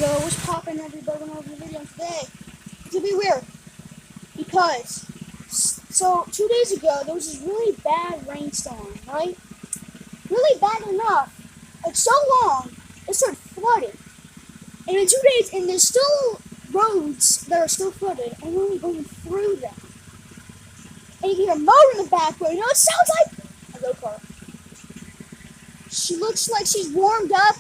Yo, what's poppin', everybody? On the video today? It's gonna be weird because 2 days ago there was this really bad rainstorm, right? Really bad enough. Like so long, it started flooding. And in 2 days, and there's still roads that are still flooded, and we're only going through them. And you can hear a motor in the background. You know, it sounds like a go-kart. She looks like she's warmed up,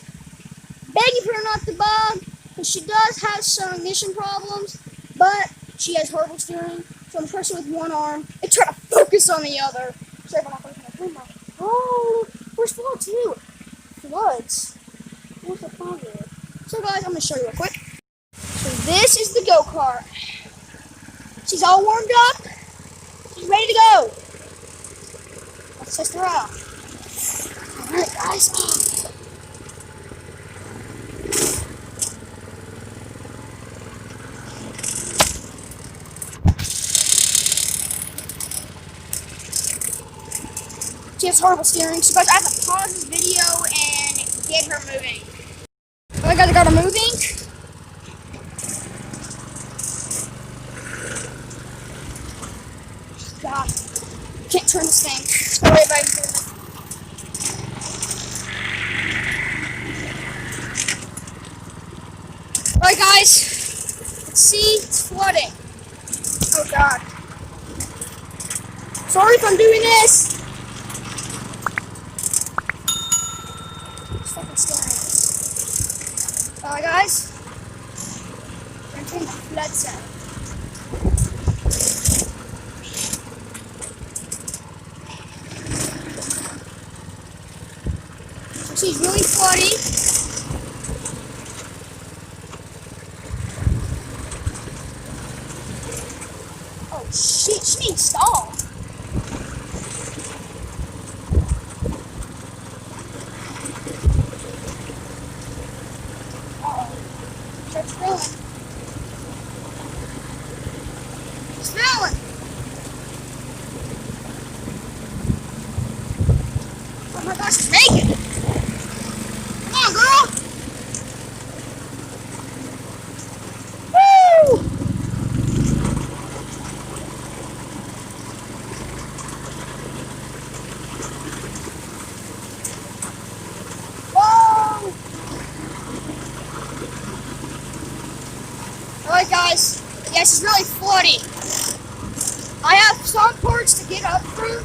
begging for her not to bug, because she does have some ignition problems, but she has horrible steering, so I'm pressing with one arm and trying to focus on the other. Sorry if I'm not focusing on the camera. Oh, where's flood too? Floods. What's the problem here? So guys, I'm going to show you real quick. So this is the go-kart. She's all warmed up. She's ready to go. Let's test her out. Alright guys. She has horrible steering, so guys, I have to pause this video and get her moving. Alright guys, I got her moving. God, can't turn this thing. Alright, bye. Alright guys, let's see, it's flooding. Oh God. Sorry if I'm doing this. It's fucking scary. Alright guys, we're entering the flood zone. So she's really flooding. Oh shit, she needs stall. Uh-oh. Starts filling. It's filling. Oh my gosh, she's making it. Come on, girl. Woo! Whoa! Alright guys, yeah, she's really flooding. I have some parts to get up through.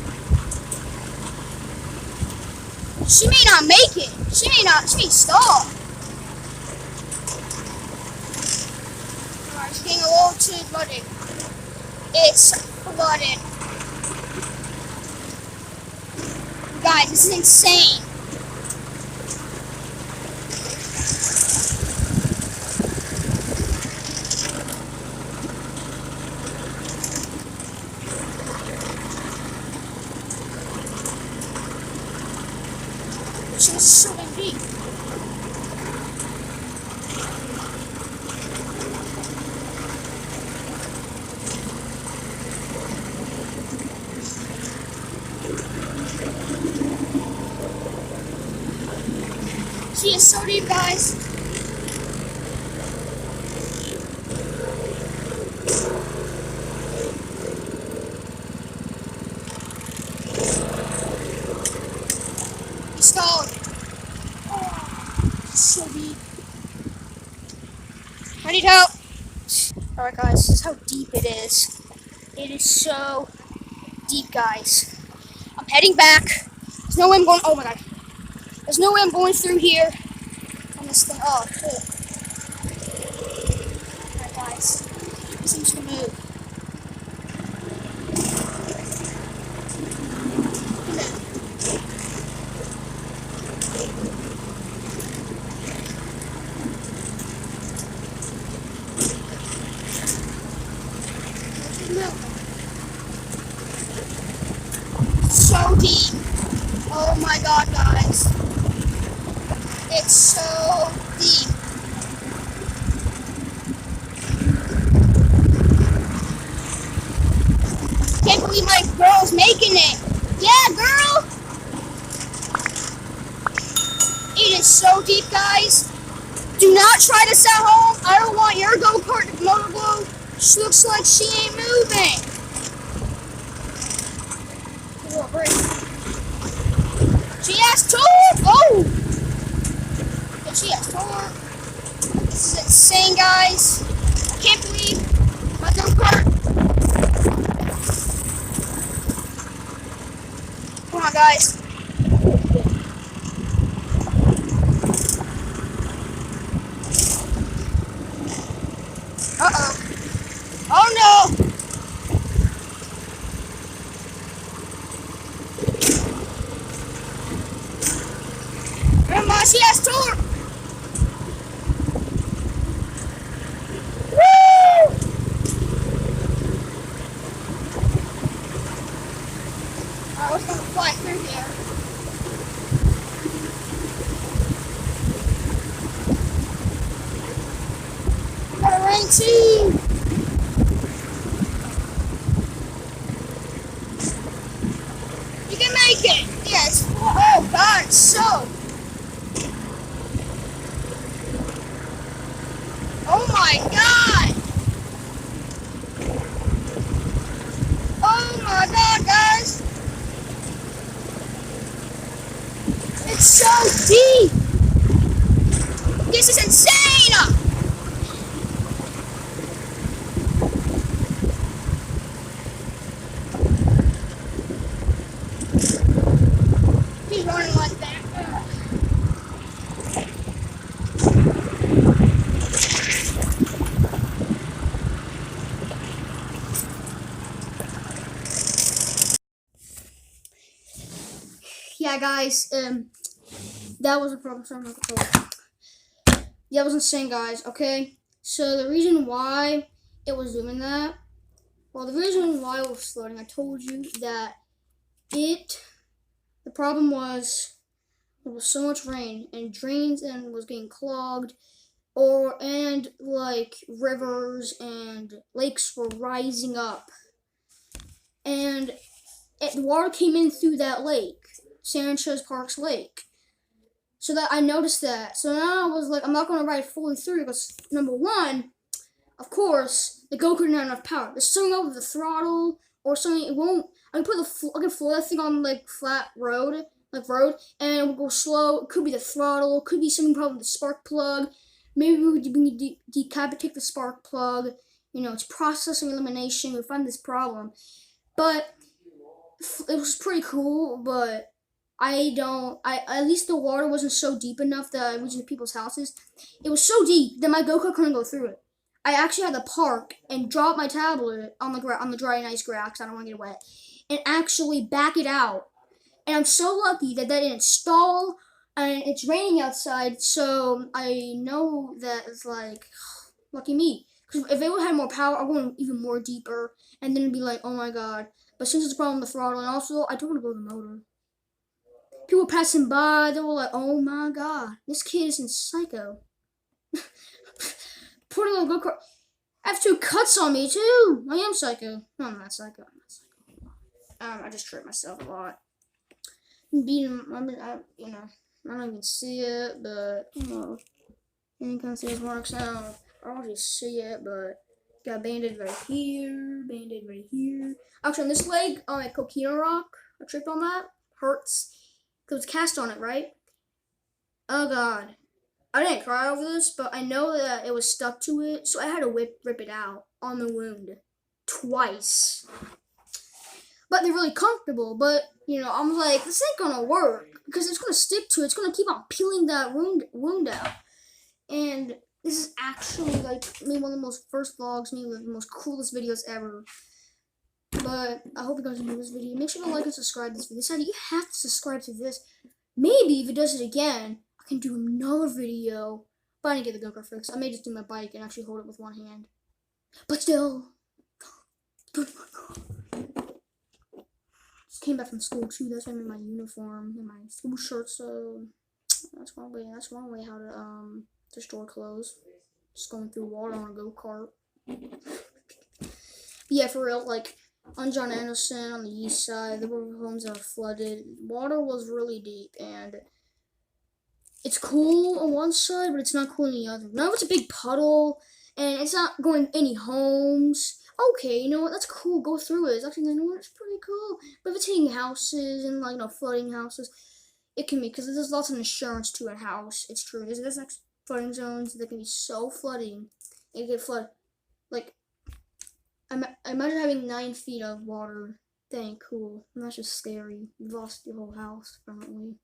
She may not make it. She may stall. Alright, it's getting a little too flooded. It's flooded. Guys, this is insane. She was so deep. She is so deep, guys. Stalled. Oh, so deep. I need help. Alright guys, this is how deep it is. It is so deep, guys. I'm heading back. There's no way I'm going, oh my god. There's no way I'm going through here on this thing. Oh, shit. Alright guys, this seems to move. So deep. Oh my god, guys. It's so deep. Can't believe my girl's making it. Yeah, girl. It is so deep, guys. do not try this at home. I don't want your go-kart motor glow. She looks like she ain't moving. Oh, great. She has torque. Oh! And she has torque. This is insane, guys. I can't believe my go-kart. Come on, guys. Uh-oh. Oh, no. Come on, she has torque. Woo! I was going to fly through here. Got a rank team. You can make it. Yes. Oh, God, so. Oh, my God. Oh, my God, guys. It's so deep. This is insane. He's running like that. Yeah, guys, that was a problem. Sorry, not control. Yeah, it was insane, guys. Okay, so the reason why it was doing that, well, the reason why it was flooding, I told you that the problem was there was so much rain and drains and was getting clogged, and like rivers and lakes were rising up, and the water came in through that lake, Sanchez Parks Lake. So that I noticed that. So now I was like, I'm not going to ride fully through because number one, of course, the go-kart didn't have enough power. There's something up with the throttle or something. It won't. I can floor that thing on like flat road, and it will go slow. It could be the throttle. It could be something problem with the spark plug. Maybe we need to decapitate the spark plug. You know, it's processing elimination. We find this problem, but it was pretty cool. But at least the water wasn't so deep enough that I reached into people's houses. It was so deep that my go-kart couldn't go through it. I actually had to park and drop my tablet on the dry and ice grass because I don't want to get wet, and actually back it out. And I'm so lucky that didn't stall, and it's raining outside, so I know that it's like, lucky me. Because if it would have had more power, I'm going even more deeper, and then it'd be like, oh my god. But since it's a problem with the throttle, and also, I don't want to go to the motor. People passing by, they were like, oh my god, this kid isn't psycho. Putting a go-kart. I have 2 cuts on me, too. I am psycho. No, I'm not psycho. I just tripped myself a lot. I don't even see it, but, you can see his marks now. I don't really see it, but got banded right here, Actually, on this leg, on my coquina rock, I tripped on that. Hurts. Because it's cast on it, right? Oh, God. I didn't cry over this, but I know that it was stuck to it, so I had to rip it out on the wound twice. But they're really comfortable, but, I was like, this ain't gonna work, because it's gonna stick to it. It's gonna keep on peeling that wound out. And this is actually, like, maybe one of the most first vlogs, maybe the most coolest videos ever. But I hope you guys enjoyed this video. Make sure to like and subscribe to this video. You have to subscribe to this. Maybe if it does it again, I can do another video. But I didn't get the go-kart fix. I may just do my bike and actually hold it with one hand. But still. Just came back from school too. That's why I'm in my uniform and my school shirt. So that's one way how to store clothes. Just going through water on a go-kart. Yeah, for real. Like on John Anderson on the east side, there were homes that were flooded. Water was really deep, and it's cool on one side, but it's not cool on the other. Now it's a big puddle, and it's not going any homes. Okay, you know what? That's cool. Go through it. It's actually, you know what? It's pretty cool. But if it's hitting houses and like flooding houses, it can be because there's lots of insurance to a house. It's true. There's like flooding zones that can be so flooding. It can flood like I imagine having 9 feet of water. That ain't cool. And that's just scary. You've lost your whole house permanently.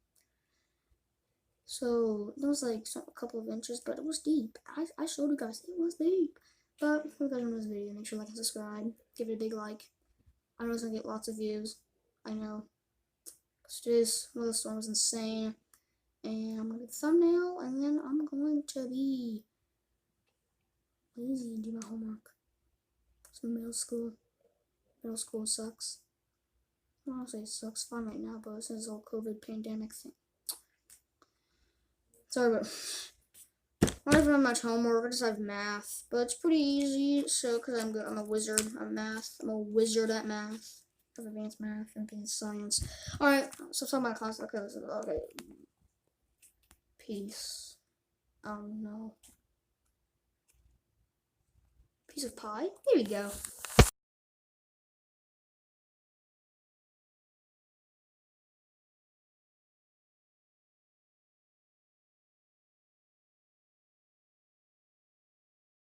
So that was like a couple of inches, but it was deep. I showed you guys it was deep. But if you guys enjoyed this video, make sure to like and subscribe. Give it a big like. I know it's gonna get lots of views. I know. This the storm was insane. And I'm gonna do the thumbnail, and then I'm going to be lazy and do my homework. It's middle school. Middle school sucks. I don't say it sucks fun right now, but since this whole COVID pandemic thing. Sorry, but I don't have much homework. I just have math, but it's pretty easy. So, cause I'm good, I'm a wizard at math. I'm a wizard at math. I have advanced math and advanced science. All right, so talking about class. Okay. Peace. Oh no. Piece of pie. Here we go.